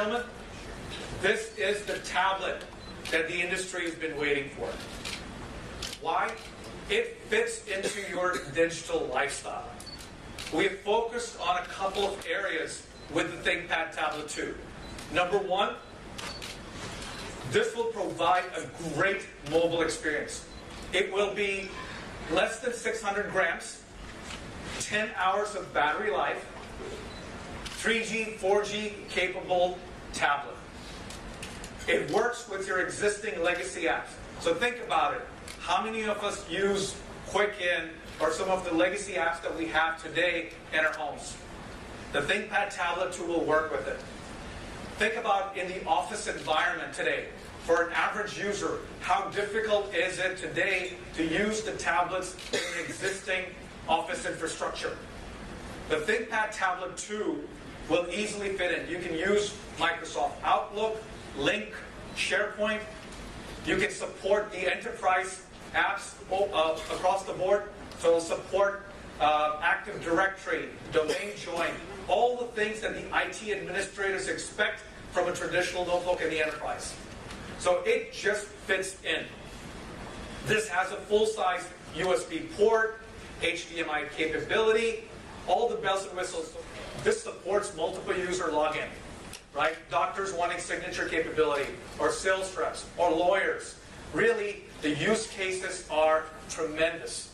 gentlemen, this is the tablet that the industry has been waiting for. Why? It fits into your digital lifestyle. We have focused on a couple of areas with the ThinkPad Tablet 2. Number one, this will provide a great mobile experience. It will be less than 600 grams, 10 hours of battery life, 3G, 4G capable tablet. It works with your existing legacy apps. So think about it. How many of us use Quicken or some of the legacy apps that we have today in our homes? The ThinkPad Tablet 2 will work with it. Think about in the office environment today. For an average user, how difficult is it today to use the tablets in an existing office infrastructure? The ThinkPad Tablet 2 will easily fit in. You can use Microsoft Outlook, Lync, SharePoint. You can support the enterprise apps across the board. So it'll support Active Directory, domain join, all the things that the IT administrators expect from a traditional notebook in the enterprise. So it just fits in. This has a full-size USB port, HDMI capability, all the bells and whistles. This supports multiple user login, right? Doctors wanting signature capability, or sales reps, or lawyers. Really, the use cases are tremendous.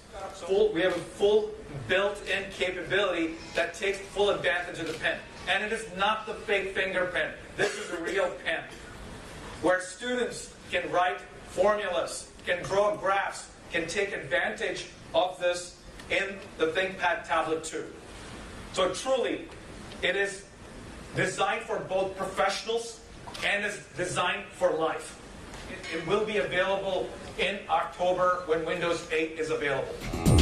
We have a full built-in capability that takes full advantage of the pen. And it is not the fake finger pen. This is a real pen, where students can write formulas, can draw graphs, can take advantage of this in the ThinkPad Tablet 2. So truly, it is designed for both professionals and is designed for life. It will be available in October when Windows 8 is available.